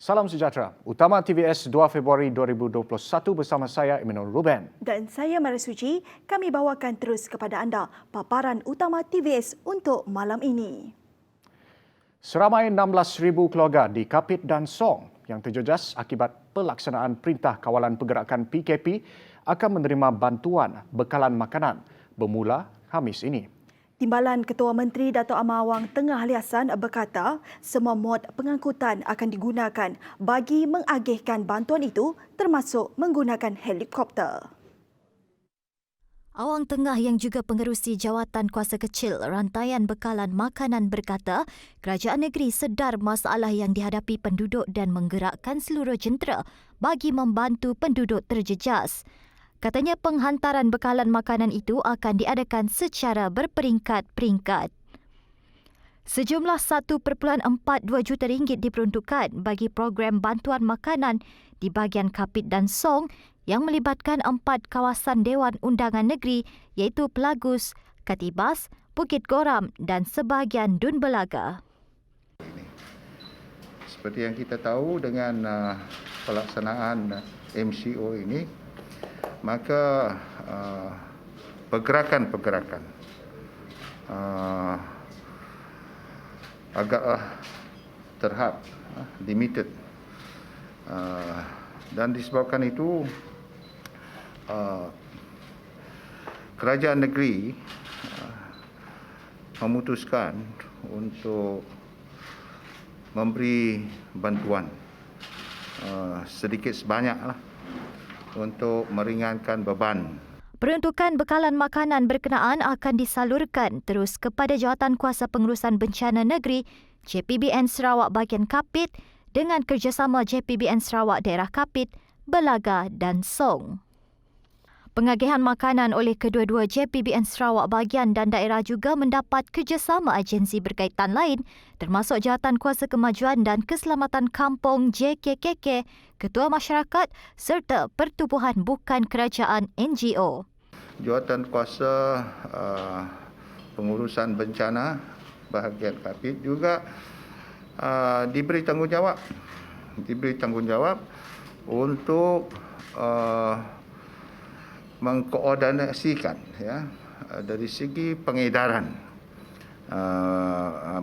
Salam sejahtera. Utama TVS 2 Februari 2021 bersama saya Eminul Ruben. Dan saya Mara Suci. Kami bawakan terus kepada anda paparan utama TVS untuk malam ini. Seramai 16,000 keluarga di Kapit dan Song yang terjejas akibat pelaksanaan Perintah Kawalan Pergerakan PKP akan menerima bantuan bekalan makanan bermula Khamis ini. Timbalan Ketua Menteri Dato' Amar Awang Tengah Liasan berkata semua mod pengangkutan akan digunakan bagi mengagihkan bantuan itu termasuk menggunakan helikopter. Awang Tengah yang juga pengerusi Jawatan Kuasa Kecil Rantaian Bekalan Makanan berkata kerajaan negeri sedar masalah yang dihadapi penduduk dan menggerakkan seluruh jentera bagi membantu penduduk terjejas. Katanya penghantaran bekalan makanan itu akan diadakan secara berperingkat-peringkat. Sejumlah 1.42 juta ringgit diperuntukkan bagi program bantuan makanan di bahagian Kapit dan Song yang melibatkan 4 kawasan Dewan Undangan Negeri iaitu Pelagus, Katibas, Bukit Goram dan sebahagian Dun Belaga. Seperti yang kita tahu dengan pelaksanaan MCO ini, maka pergerakan-pergerakan agak terhad, limited. Dan disebabkan itu, kerajaan negeri memutuskan untuk memberi bantuan sedikit sebanyaklah untuk meringankan beban. Peruntukan bekalan makanan berkenaan akan disalurkan terus kepada Jawatan Kuasa Pengurusan Bencana Negeri JPBN Sarawak bahagian Kapit dengan kerjasama JPBN Sarawak Daerah Kapit, Belaga dan Song. Pengagihan makanan oleh kedua-dua JPBN Sarawak bahagian dan daerah juga mendapat kerjasama agensi berkaitan lain termasuk Jawatan Kuasa Kemajuan dan Keselamatan Kampung JKKK, Ketua Masyarakat serta Pertubuhan Bukan Kerajaan NGO. Jawatan Kuasa Pengurusan Bencana bahagian Kapit juga diberi tanggungjawab untuk mengkoordinasikan dari segi pengedaran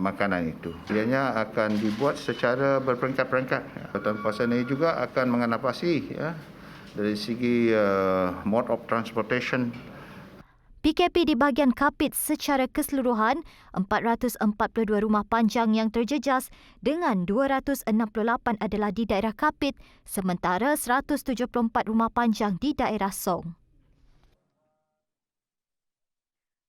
makanan itu. Ianya akan dibuat secara berperingkat-peringkat. Jawatan Kuasa ini juga akan menganapasi dari segi mode of transportation. PKP di bahagian Kapit secara keseluruhan 442 rumah panjang yang terjejas dengan 268 adalah di daerah Kapit sementara 174 rumah panjang di daerah Song.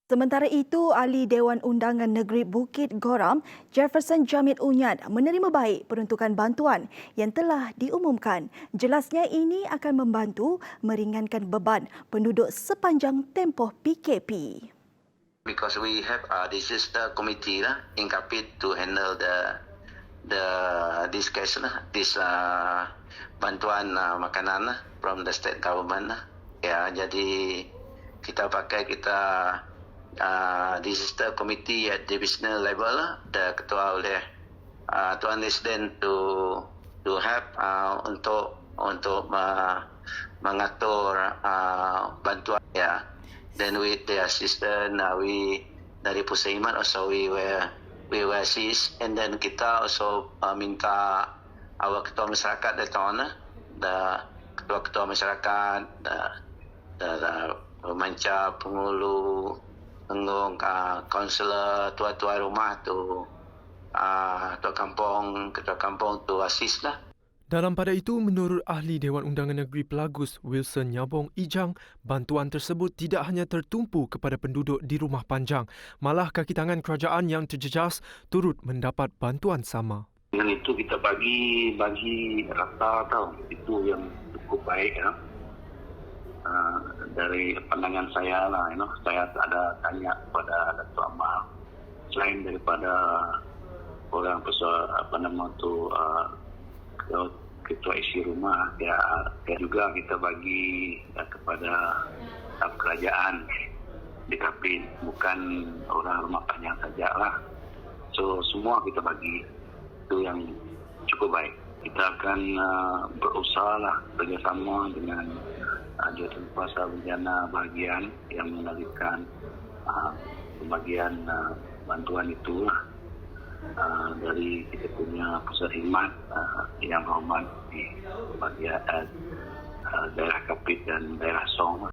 Sementara itu, Ahli Dewan Undangan Negeri Bukit Goram, Jefferson Jamit Unyat menerima baik peruntukan bantuan yang telah diumumkan. Jelasnya ini akan membantu meringankan beban penduduk sepanjang tempoh PKP. Because we have a disaster committee in Kapit to handle this case this bantuan makanan from the state government jadi kita disaster committee at divisional level ketua oleh Tuan Presiden to help untuk mengatur bantuan then with the assistant we dari Pusat Iman also we were assist and then kita also minta our ketua masyarakat ketua masyarakat pemancar pengulu Enggung, kaunselor, tua-tua rumah tu, ketua kampung tu assist lah. Dalam pada itu, menurut Ahli Dewan Undangan Negeri Pelagus, Wilson Nyabong Ijang, bantuan tersebut tidak hanya tertumpu kepada penduduk di rumah panjang, malah kaki tangan kerajaan yang terjejas turut mendapat bantuan sama. Dengan itu kita bagi rata itu yang cukup baik dari pandangan saya saya ada tanya kepada Dato' Amar selain daripada orang ketua isi rumah juga kita bagi kepada kerajaan di Kapit, bukan orang rumah panjang sajalah. So semua kita bagi, itu yang cukup baik. kita akan berusaha lah bekerjasama dengan Jurukuasa Bencana bahagian yang mengendalikan pembagian bantuan itu dari kita punya pusat khidmat yang berhormat di bahagian daerah Kapit dan daerah Song.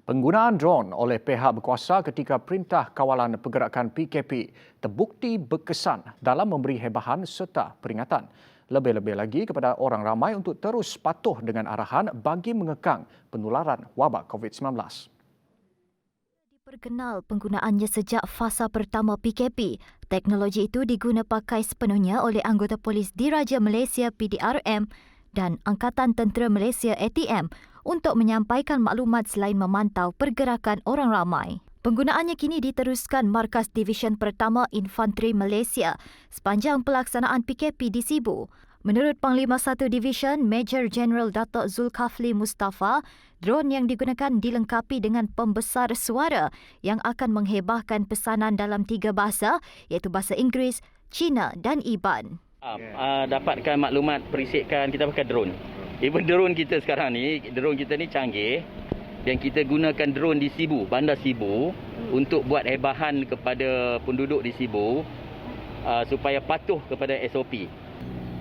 Penggunaan drone oleh pihak berkuasa ketika Perintah Kawalan Pergerakan PKP terbukti berkesan dalam memberi hebahan serta peringatan. Lebih-lebih lagi kepada orang ramai untuk terus patuh dengan arahan bagi mengekang penularan wabak COVID-19. Diperkenal penggunaannya sejak fasa pertama PKP. Teknologi itu diguna pakai sepenuhnya oleh anggota polis Diraja Malaysia PDRM dan Angkatan Tentera Malaysia ATM untuk menyampaikan maklumat selain memantau pergerakan orang ramai. Penggunaannya kini diteruskan Markas Division Pertama Infanteri Malaysia sepanjang pelaksanaan PKP di Sibu. Menurut Panglima 1 Division, Major General Datuk Zulkafli Mustafa, drone yang digunakan dilengkapi dengan pembesar suara yang akan menghebahkan pesanan dalam 3 bahasa iaitu bahasa Inggeris, Cina dan Iban. Dapatkan maklumat perisikan kita pakai drone. Even drone kita sekarang ni, drone kita ni canggih dan kita gunakan drone di Sibu, Bandar Sibu untuk buat hebahan kepada penduduk di Sibu supaya patuh kepada SOP.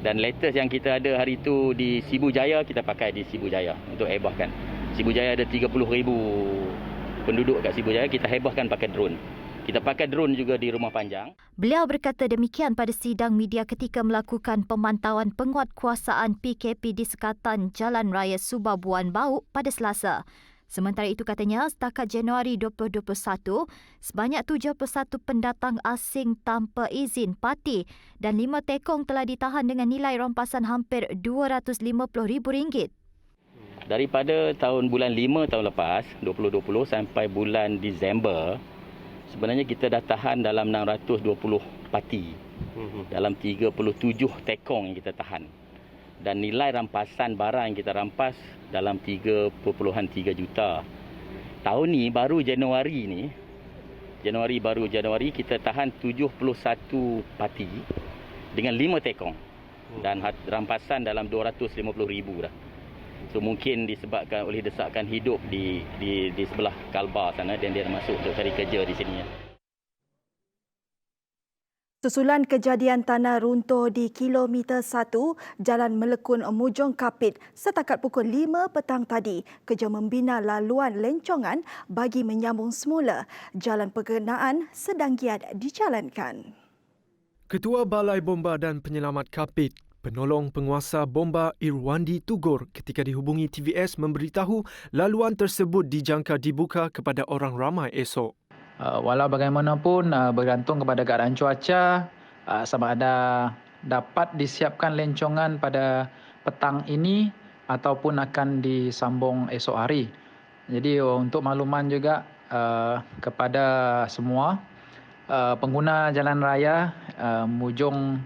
Dan latest yang kita ada hari itu di Sibu Jaya, kita pakai di Sibu Jaya untuk hebahkan. Sibu Jaya ada 30,000 penduduk kat Sibu Jaya, kita hebahkan pakai drone. Kita pakai drone juga di Rumah Panjang. Beliau berkata demikian pada sidang media ketika melakukan pemantauan penguatkuasaan PKP di sekatan Jalan Raya Subabuan Bau pada Selasa. Sementara itu katanya, setakat Januari 2021, sebanyak 71 pendatang asing tanpa izin parti dan 5 tekong telah ditahan dengan nilai rampasan hampir RM250,000. Daripada bulan 5 tahun lepas, 2020 sampai bulan Disember, sebenarnya kita dah tahan dalam 620 parti. Dalam 37 tekong yang kita tahan. Dan nilai rampasan barang yang kita rampas dalam 3.3 juta. Tahun ni baru Januari kita tahan 71 parti dengan 5 tekong dan rampasan dalam 250,000 dah. So mungkin disebabkan oleh desakan hidup di sebelah Kalbar sana dan dia masuk untuk cari kerja di sini. Susulan kejadian tanah runtuh di kilometer 1 Jalan Melekun Mujong Kapit setakat pukul 5 petang tadi, kerja membina laluan lencongan bagi menyambung semula. Jalan perkenaan sedang giat dijalankan. Ketua Balai Bomba dan Penyelamat Kapit, penolong penguasa bomba Irwandi Tugur ketika dihubungi TVS memberitahu laluan tersebut dijangka dibuka kepada orang ramai esok. Walau bagaimanapun bergantung kepada keadaan cuaca, sama ada dapat disiapkan lencongan pada petang ini ataupun akan disambung esok hari. Jadi untuk makluman juga kepada semua pengguna jalan raya Mujong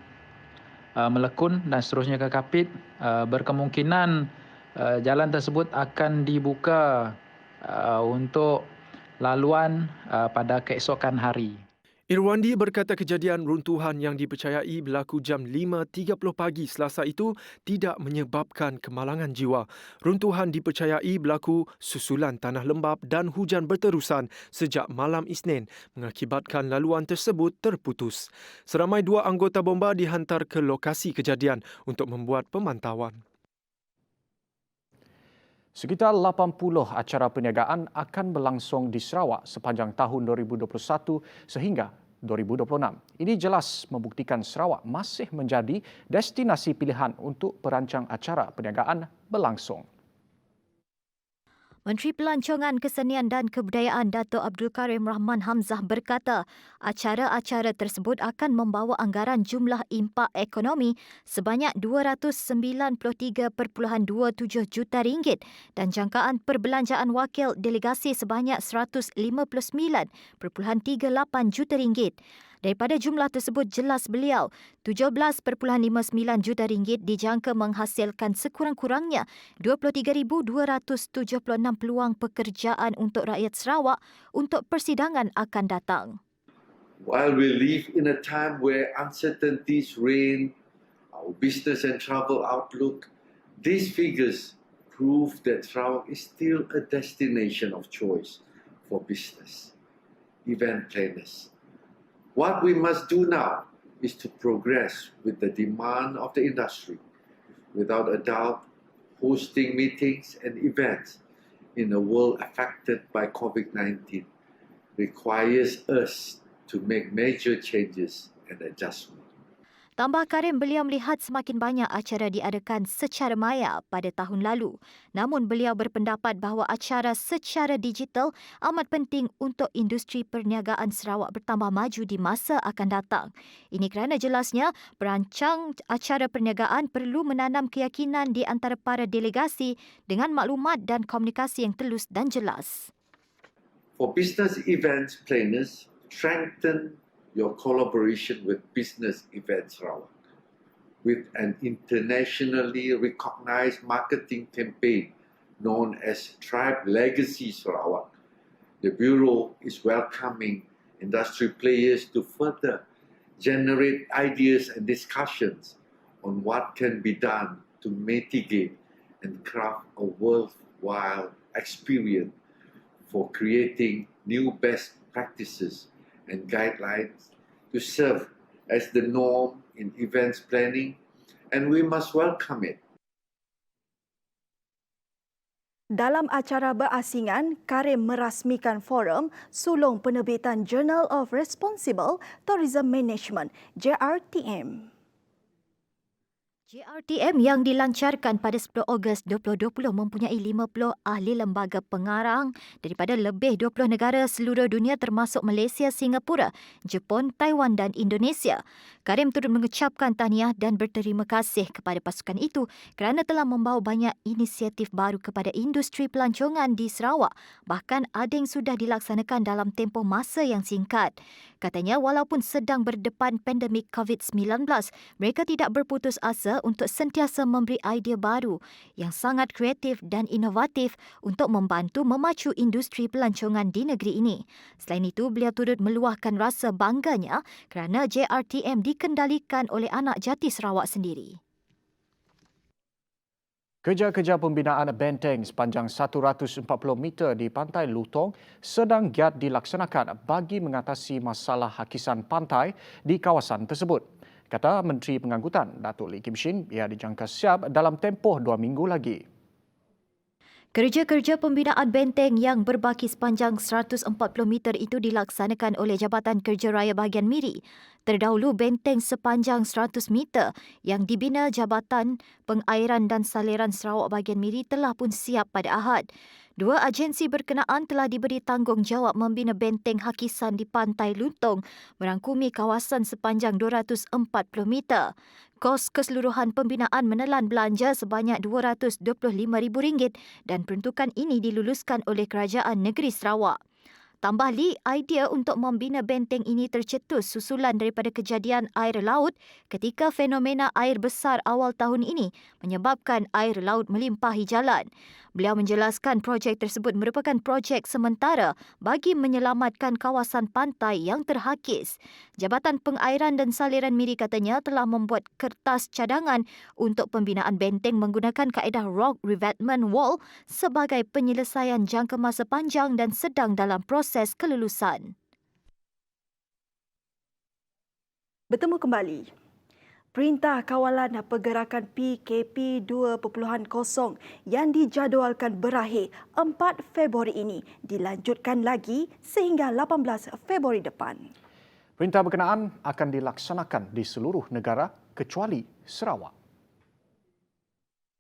Melekun dan seterusnya ke Kapit, berkemungkinan jalan tersebut akan dibuka untuk laluan pada keesokan hari. Irwandi berkata kejadian runtuhan yang dipercayai berlaku jam 5.30 pagi Selasa itu tidak menyebabkan kemalangan jiwa. Runtuhan dipercayai berlaku susulan tanah lembap dan hujan berterusan sejak malam Isnin mengakibatkan laluan tersebut terputus. Seramai 2 anggota bomba dihantar ke lokasi kejadian untuk membuat pemantauan. Sekitar 80 acara perniagaan akan berlangsung di Sarawak sepanjang tahun 2021 sehingga 2026. Ini jelas membuktikan Sarawak masih menjadi destinasi pilihan untuk perancang acara perniagaan berlangsung. Menteri Pelancongan Kesenian dan Kebudayaan Datuk Abdul Karim Rahman Hamzah berkata, acara-acara tersebut akan membawa anggaran jumlah impak ekonomi sebanyak RM293.27 juta dan jangkaan perbelanjaan wakil delegasi sebanyak RM159.38 juta. Daripada jumlah tersebut, jelas beliau, RM17.59 juta dijangka menghasilkan sekurang-kurangnya 23,276 peluang pekerjaan untuk rakyat Sarawak untuk persidangan akan datang. While we live in a time where uncertainties reign, our business and travel outlook, these figures prove that Sarawak is still a destination of choice for business, event planners. What we must do now is to progress with the demand of the industry. Without a doubt, hosting meetings and events in a world affected by COVID-19 requires us to make major changes and adjustments. Tambah Karim, beliau melihat semakin banyak acara diadakan secara maya pada tahun lalu. Namun beliau berpendapat bahawa acara secara digital amat penting untuk industri perniagaan Sarawak bertambah maju di masa akan datang. Ini kerana jelasnya perancang acara perniagaan perlu menanam keyakinan di antara para delegasi dengan maklumat dan komunikasi yang telus dan jelas. For business events planners, strengthen your collaboration with Business Events Sarawak. With an internationally recognized marketing campaign known as Tribe Legacy Sarawak, the Bureau is welcoming industry players to further generate ideas and discussions on what can be done to mitigate and craft a worthwhile experience for creating new best practices and guidelines to serve as the norm in events planning, and we must welcome it. Dalam acara berasingan, Karim merasmikan forum sulung penerbitan Journal of Responsible Tourism Management, JRTM. JRTM yang dilancarkan pada 10 Ogos 2020 mempunyai 50 ahli lembaga pengarang daripada lebih 20 negara seluruh dunia termasuk Malaysia, Singapura, Jepun, Taiwan dan Indonesia. Karim turut mengucapkan tahniah dan berterima kasih kepada pasukan itu kerana telah membawa banyak inisiatif baru kepada industri pelancongan di Sarawak. Bahkan ada yang sudah dilaksanakan dalam tempoh masa yang singkat. Katanya walaupun sedang berdepan pandemik COVID-19, mereka tidak berputus asa untuk sentiasa memberi idea baru yang sangat kreatif dan inovatif untuk membantu memacu industri pelancongan di negeri ini. Selain itu, beliau turut meluahkan rasa bangganya kerana JRTM dikendalikan oleh anak jati Sarawak sendiri. Kerja-kerja pembinaan benteng sepanjang 140 meter di Pantai Lutong sedang giat dilaksanakan bagi mengatasi masalah hakisan pantai di kawasan tersebut. Kata Menteri Pengangkutan Datuk Lee Kim Shin, ia dijangka siap dalam tempoh 2 minggu lagi. Kerja-kerja pembinaan benteng yang berbaki sepanjang 140 meter itu dilaksanakan oleh Jabatan Kerja Raya Bahagian Miri. Terdahulu, benteng sepanjang 100 meter yang dibina Jabatan Pengairan dan Saliran Sarawak Bahagian Miri telah pun siap pada Ahad. Dua agensi berkenaan telah diberi tanggungjawab membina benteng hakisan di Pantai Lutong merangkumi kawasan sepanjang 240 meter. Kos keseluruhan pembinaan menelan belanja sebanyak RM225,000 dan peruntukan ini diluluskan oleh Kerajaan Negeri Sarawak. Tambah Lee, idea untuk membina benteng ini tercetus susulan daripada kejadian air laut ketika fenomena air besar awal tahun ini menyebabkan air laut melimpahi jalan. Beliau menjelaskan projek tersebut merupakan projek sementara bagi menyelamatkan kawasan pantai yang terhakis. Jabatan Pengairan dan Saliran Miri katanya telah membuat kertas cadangan untuk pembinaan benteng menggunakan kaedah rock revetment wall sebagai penyelesaian jangka masa panjang dan sedang dalam proses kelulusan. Bertemu kembali. Perintah Kawalan Pergerakan PKP 2.0 yang dijadualkan berakhir 4 Februari ini dilanjutkan lagi sehingga 18 Februari depan. Perintah berkenaan akan dilaksanakan di seluruh negara kecuali Sarawak.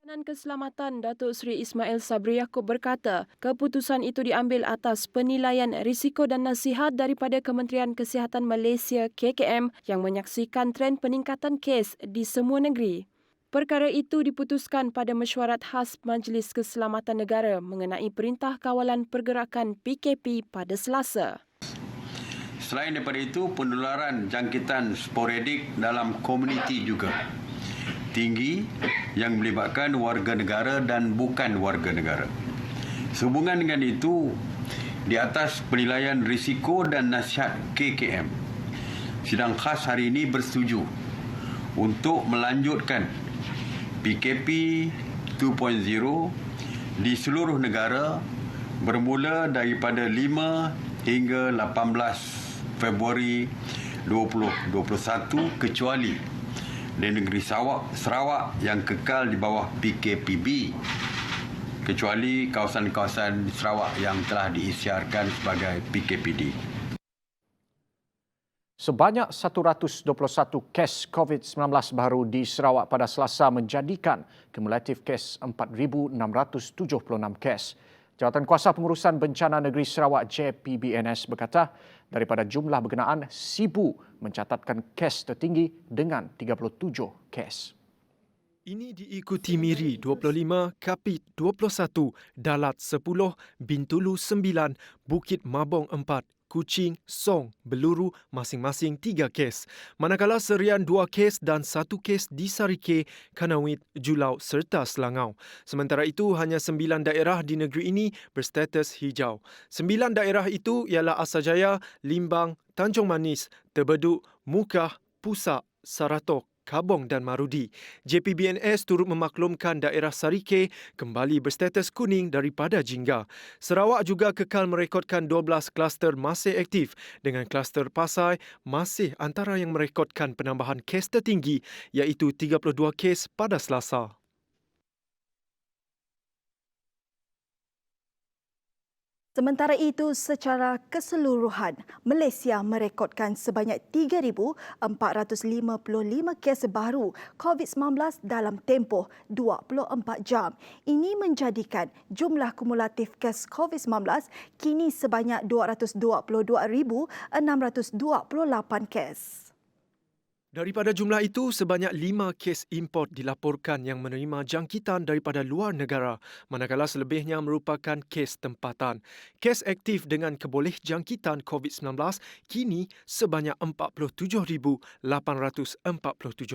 Kanan Keselamatan Datuk Seri Ismail Sabri Yaakob berkata, keputusan itu diambil atas penilaian risiko dan nasihat daripada Kementerian Kesihatan Malaysia KKM yang menyaksikan tren peningkatan kes di semua negeri. Perkara itu diputuskan pada mesyuarat khas Majlis Keselamatan Negara mengenai Perintah Kawalan Pergerakan PKP pada Selasa. Selain daripada itu, penularan jangkitan sporadik dalam komuniti juga tinggi yang melibatkan warga negara dan bukan warga negara. Sehubungan dengan itu, di atas penilaian risiko dan nasihat KKM, sidang khas hari ini bersetuju untuk melanjutkan PKP 2.0 di seluruh negara bermula daripada 5 hingga 18 Februari 2021 kecuali di negeri Sarawak yang kekal di bawah PKPB, kecuali kawasan-kawasan Sarawak yang telah diisytiharkan sebagai PKPD. Sebanyak 121 kes COVID-19 baru di Sarawak pada Selasa menjadikan kumulatif kes 4,676 kes. Jawatankuasa Pengurusan Bencana Negeri Sarawak JPBNS berkata daripada jumlah berkenaan, Sibu mencatatkan kes tertinggi dengan 37 kes. Ini diikuti Miri 25, Kapit 21, Dalat 10, Bintulu 9, Bukit Mabong 4, Kuching, Song, Beluru masing-masing 3 kes. Manakala Serian 2 kes dan 1 kes di Sarike, Kanawit, Julau serta Selangau. Sementara itu, hanya 9 daerah di negeri ini berstatus hijau. 9 daerah itu ialah Asajaya, Limbang, Tanjung Manis, Terbeduk, Mukah, Pusak, Saratok, Kabong dan Marudi. JPBNS turut memaklumkan daerah Sarike kembali berstatus kuning daripada jingga. Sarawak juga kekal merekodkan 12 kluster masih aktif dengan kluster Pasai masih antara yang merekodkan penambahan kes tertinggi iaitu 32 kes pada Selasa. Sementara itu, secara keseluruhan, Malaysia merekodkan sebanyak 3,455 kes baru COVID-19 dalam tempoh 24 jam. Ini menjadikan jumlah kumulatif kes COVID-19 kini sebanyak 222,628 kes. Daripada jumlah itu, sebanyak 5 kes import dilaporkan yang menerima jangkitan daripada luar negara, manakala selebihnya merupakan kes tempatan. Kes aktif dengan keboleh jangkitan COVID-19 kini sebanyak 47,847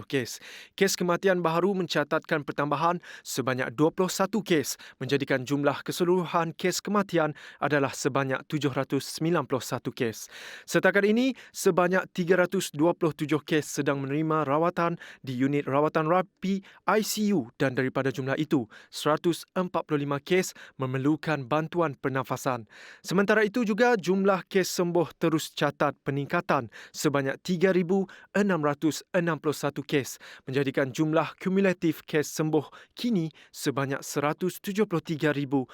kes. Kes kematian baharu mencatatkan pertambahan sebanyak 21 kes, menjadikan jumlah keseluruhan kes kematian adalah sebanyak 791 kes. Setakat ini, sebanyak 327 kes sedang menerima rawatan di unit rawatan rapi ICU dan daripada jumlah itu, 145 kes memerlukan bantuan pernafasan. Sementara itu juga, jumlah kes sembuh terus catat peningkatan sebanyak 3,661 kes, menjadikan jumlah kumulatif kes sembuh kini sebanyak 173,990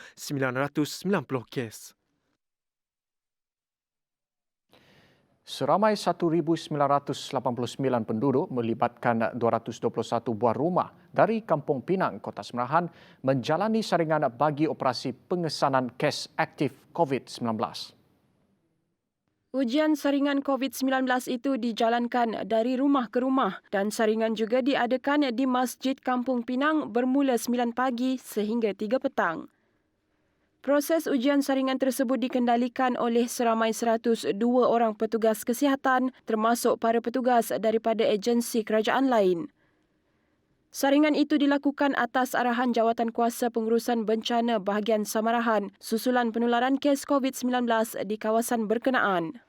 kes. Seramai 1,989 penduduk melibatkan 221 buah rumah dari Kampung Pinang, Kota Semerahan menjalani saringan bagi operasi pengesanan kes aktif COVID-19. Ujian saringan COVID-19 itu dijalankan dari rumah ke rumah dan saringan juga diadakan di Masjid Kampung Pinang bermula 9 pagi sehingga 3 petang. Proses ujian saringan tersebut dikendalikan oleh seramai 102 orang petugas kesihatan termasuk para petugas daripada agensi kerajaan lain. Saringan itu dilakukan atas arahan Jawatankuasa Pengurusan Bencana Bahagian Samarahan susulan penularan kes COVID-19 di kawasan berkenaan.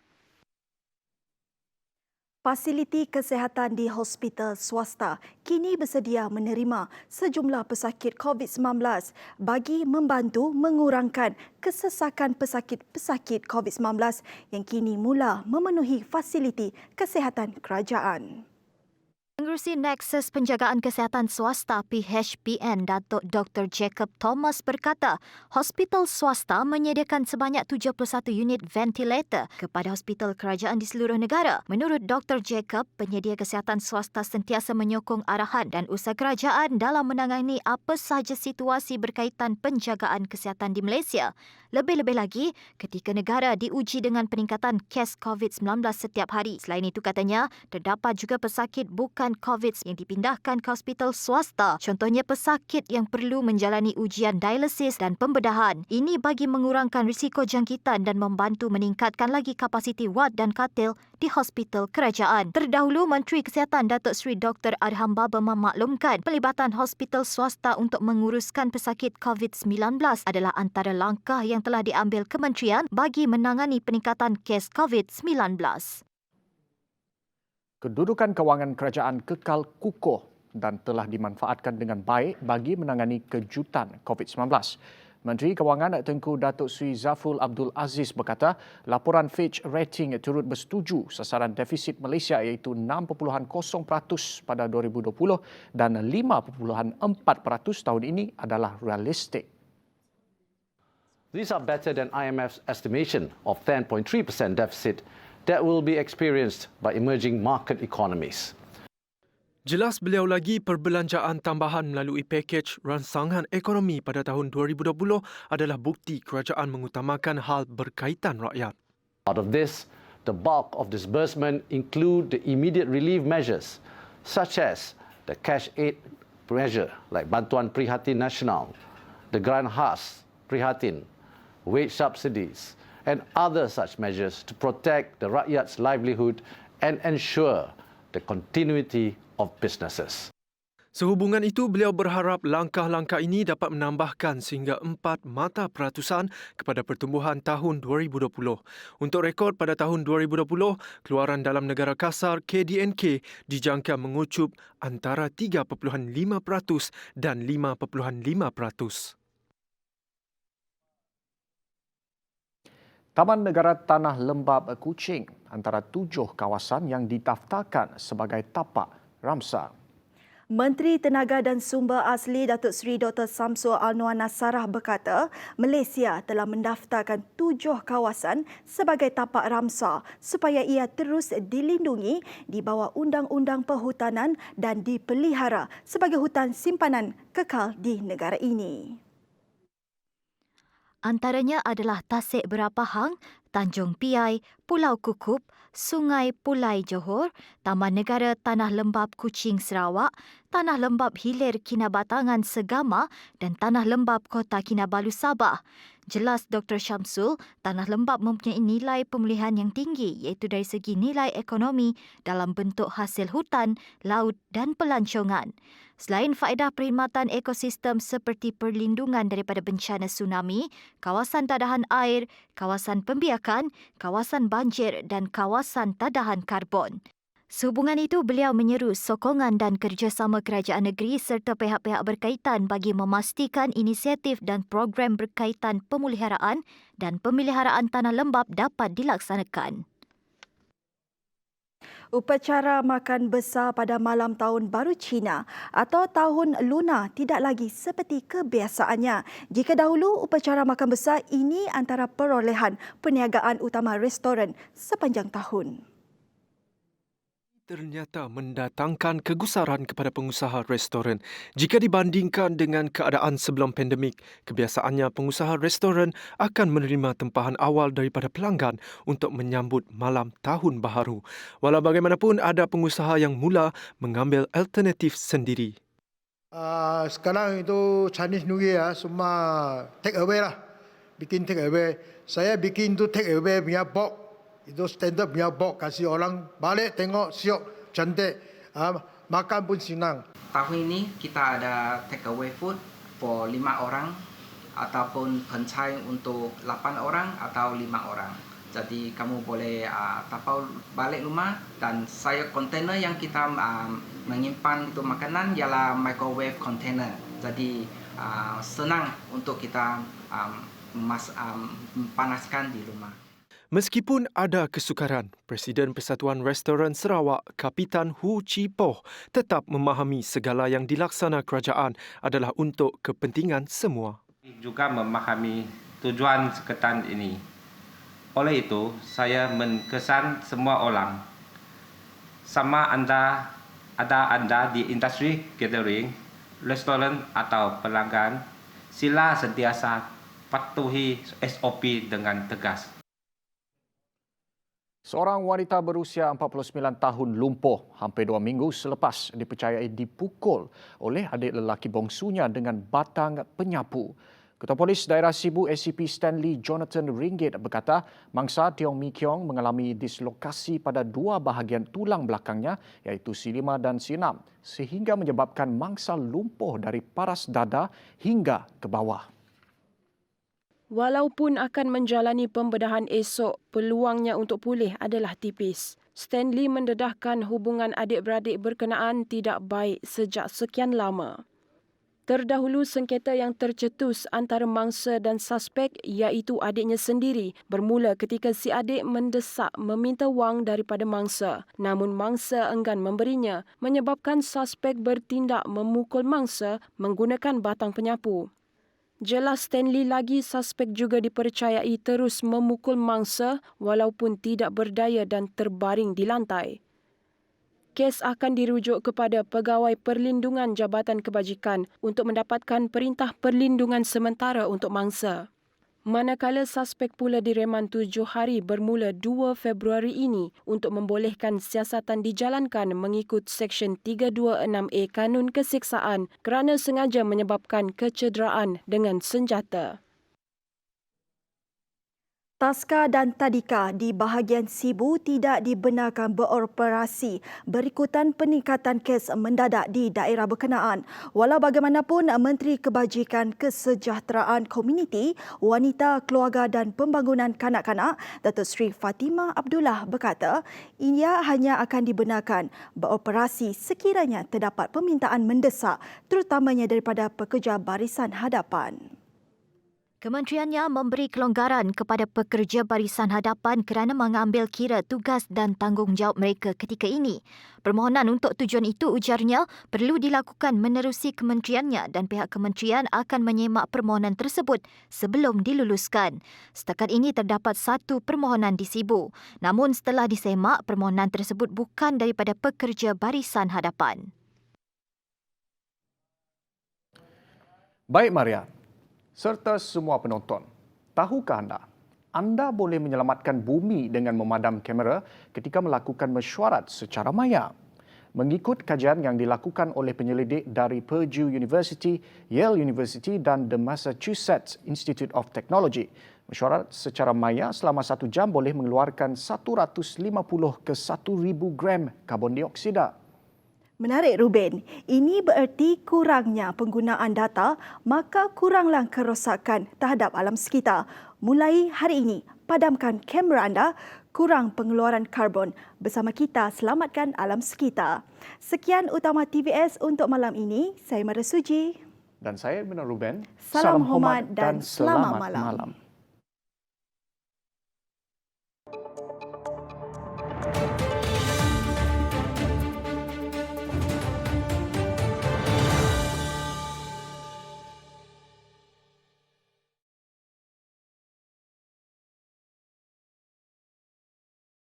Fasiliti kesihatan di hospital swasta kini bersedia menerima sejumlah pesakit COVID-19 bagi membantu mengurangkan kesesakan pesakit-pesakit COVID-19 yang kini mula memenuhi fasiliti kesihatan kerajaan. Pengerusi Nexus Penjagaan Kesihatan Swasta PHPN Datuk Dr. Jacob Thomas berkata, hospital swasta menyediakan sebanyak 71 unit ventilator kepada hospital kerajaan di seluruh negara. Menurut Dr. Jacob, penyedia kesihatan swasta sentiasa menyokong arahan dan usaha kerajaan dalam menangani apa sahaja situasi berkaitan penjagaan kesihatan di Malaysia. Lebih-lebih lagi, ketika negara diuji dengan peningkatan kes COVID-19 setiap hari. Selain itu, katanya, terdapat juga pesakit bukan COVID yang dipindahkan ke hospital swasta. Contohnya pesakit yang perlu menjalani ujian dialisis dan pembedahan. Ini bagi mengurangkan risiko jangkitan dan membantu meningkatkan lagi kapasiti wad dan katil di hospital kerajaan. Terdahulu, Menteri Kesihatan Datuk Seri Dr. Adham Baba memaklumkan pelibatan hospital swasta untuk menguruskan pesakit COVID-19 adalah antara langkah yang telah diambil kementerian bagi menangani peningkatan kes COVID-19. Kedudukan kewangan kerajaan kekal kukuh dan telah dimanfaatkan dengan baik bagi menangani kejutan COVID-19. Menteri Kewangan Tengku Datuk Seri Zafrul Abdul Aziz berkata, laporan Fitch Rating turut bersetuju sasaran defisit Malaysia iaitu 6.0% pada 2020 dan 5.4% tahun ini adalah realistik. These are better than IMF's estimation of 10.3% deficit that will be experienced by emerging market economies. Jelas beliau lagi perbelanjaan tambahan melalui pakej rangsangan ekonomi pada tahun 2020 adalah bukti kerajaan mengutamakan hal berkaitan rakyat. Out of this, the bulk of disbursement include the immediate relief measures such as the cash aid measure like Bantuan Prihatin Nasional, the Grant Khas Prihatin, wage subsidies and other such measures to protect the rakyat's livelihood and ensure the continuity of businesses. Sehubungan itu, beliau berharap langkah-langkah ini dapat menambahkan sehingga 4% kepada pertumbuhan tahun 2020. Untuk rekod pada tahun 2020, keluaran dalam negara kasar KDNK dijangka mengucup antara 3.5% dan 5.5%. Taman Negara Tanah Lembap Kuching antara 7 kawasan yang didaftarkan sebagai tapak Ramsar. Menteri Tenaga dan Sumber Asli Datuk Seri Dr. Samsul Anwar Nasarah berkata, Malaysia telah mendaftarkan 7 kawasan sebagai tapak Ramsar supaya ia terus dilindungi di bawah Undang-Undang Perhutanan dan dipelihara sebagai hutan simpanan kekal di negara ini. Antaranya adalah Tasik Berapahang, Tanjung Piai, Pulau Kukup, Sungai Pulai Johor, Taman Negara Tanah Lembap Kuching Sarawak, Tanah Lembap Hilir Kinabatangan Segama dan Tanah Lembap Kota Kinabalu Sabah. Jelas Dr. Syamsul, Tanah Lembap mempunyai nilai pemulihan yang tinggi iaitu dari segi nilai ekonomi dalam bentuk hasil hutan, laut dan pelancongan. Selain faedah perkhidmatan ekosistem seperti perlindungan daripada bencana tsunami, kawasan tadahan air, kawasan pembiakan, kawasan banjir dan kawasan tadahan karbon. Sehubungan itu, beliau menyeru sokongan dan kerjasama kerajaan negeri serta pihak-pihak berkaitan bagi memastikan inisiatif dan program berkaitan pemuliharaan dan pemeliharaan tanah lembap dapat dilaksanakan. Upacara makan besar pada malam Tahun Baru Cina atau Tahun Lunar tidak lagi seperti kebiasaannya. Jika dahulu upacara makan besar ini antara perolehan perniagaan utama restoran sepanjang tahun. Ternyata mendatangkan kegusaran kepada pengusaha restoran. Jika dibandingkan dengan keadaan sebelum pandemik, kebiasaannya pengusaha restoran akan menerima tempahan awal daripada pelanggan untuk menyambut malam tahun baharu. Walau bagaimanapun, ada pengusaha yang mula mengambil alternatif sendiri. Sekarang itu Chinese New Year semua take away lah. Bikin take away. Saya bikin tu take away punya box. Itu standard punya box, kasih orang balik tengok siap cantik, makan pun senang. Tahun ini kita ada take away food for 5 orang ataupun pencai untuk 8 orang atau 5 orang. Jadi kamu boleh tapau balik rumah dan saya kontainer yang kita menyimpan itu makanan ialah microwave container. Jadi senang untuk kita panaskan di rumah. Meskipun ada kesukaran, Presiden Persatuan Restoran Sarawak, Kapitan Hu Chi Poh, tetap memahami segala yang dilaksana kerajaan adalah untuk kepentingan semua. Juga memahami tujuan seketan ini. Oleh itu, saya menkesan semua orang, sama anda di industri catering, restoran atau pelanggan, sila sentiasa patuhi SOP dengan tegas. Seorang wanita berusia 49 tahun lumpuh hampir 2 minggu selepas dipercayai dipukul oleh adik lelaki bongsunya dengan batang penyapu. Ketua Polis Daerah Sibu ACP Stanley Jonathan Ringgit berkata mangsa Tiong Mi Kiong mengalami dislokasi pada 2 bahagian tulang belakangnya iaitu C5 dan C6 sehingga menyebabkan mangsa lumpuh dari paras dada hingga ke bawah. Walaupun akan menjalani pembedahan esok, peluangnya untuk pulih adalah tipis. Stanley mendedahkan hubungan adik-beradik berkenaan tidak baik sejak sekian lama. Terdahulu sengketa yang tercetus antara mangsa dan suspek iaitu adiknya sendiri bermula ketika si adik mendesak meminta wang daripada mangsa. Namun mangsa enggan memberinya menyebabkan suspek bertindak memukul mangsa menggunakan batang penyapu. Jelas Stanley lagi suspek juga dipercayai terus memukul mangsa walaupun tidak berdaya dan terbaring di lantai. Kes akan dirujuk kepada Pegawai Perlindungan Jabatan Kebajikan untuk mendapatkan perintah perlindungan sementara untuk mangsa. Manakala suspek pula direman 7 hari bermula 2 Februari ini untuk membolehkan siasatan dijalankan mengikut Seksyen 326A Kanun Keseksaan kerana sengaja menyebabkan kecederaan dengan senjata. Taska dan tadika di bahagian Sibu tidak dibenarkan beroperasi berikutan peningkatan kes mendadak di daerah berkenaan. Walau bagaimanapun, Menteri Kebajikan Kesejahteraan Komuniti, Wanita, Keluarga dan Pembangunan Kanak-kanak, Datuk Seri Fatimah Abdullah berkata, ia hanya akan dibenarkan beroperasi sekiranya terdapat permintaan mendesak terutamanya daripada pekerja barisan hadapan. Kementeriannya memberi kelonggaran kepada pekerja barisan hadapan kerana mengambil kira tugas dan tanggungjawab mereka ketika ini. Permohonan untuk tujuan itu, ujarnya, perlu dilakukan menerusi kementeriannya dan pihak kementerian akan menyemak permohonan tersebut sebelum diluluskan. Setakat ini terdapat 1 permohonan di Sibu. Namun setelah disemak, permohonan tersebut bukan daripada pekerja barisan hadapan. Baik Maria, serta semua penonton, tahukah anda boleh menyelamatkan bumi dengan memadam kamera ketika melakukan mesyuarat secara maya? Mengikut kajian yang dilakukan oleh penyelidik dari Purdue University, Yale University dan The Massachusetts Institute of Technology, mesyuarat secara maya selama 1 jam boleh mengeluarkan 150 ke 1,000 gram karbon dioksida. Menarik Ruben, ini bererti kurangnya penggunaan data, maka kuranglah kerosakan terhadap alam sekitar. Mulai hari ini, padamkan kamera anda, kurang pengeluaran karbon. Bersama kita selamatkan alam sekitar. Sekian utama TVS untuk malam ini. Saya Mara Suji. Dan saya Benar Ruben. Salam hormat dan selamat malam.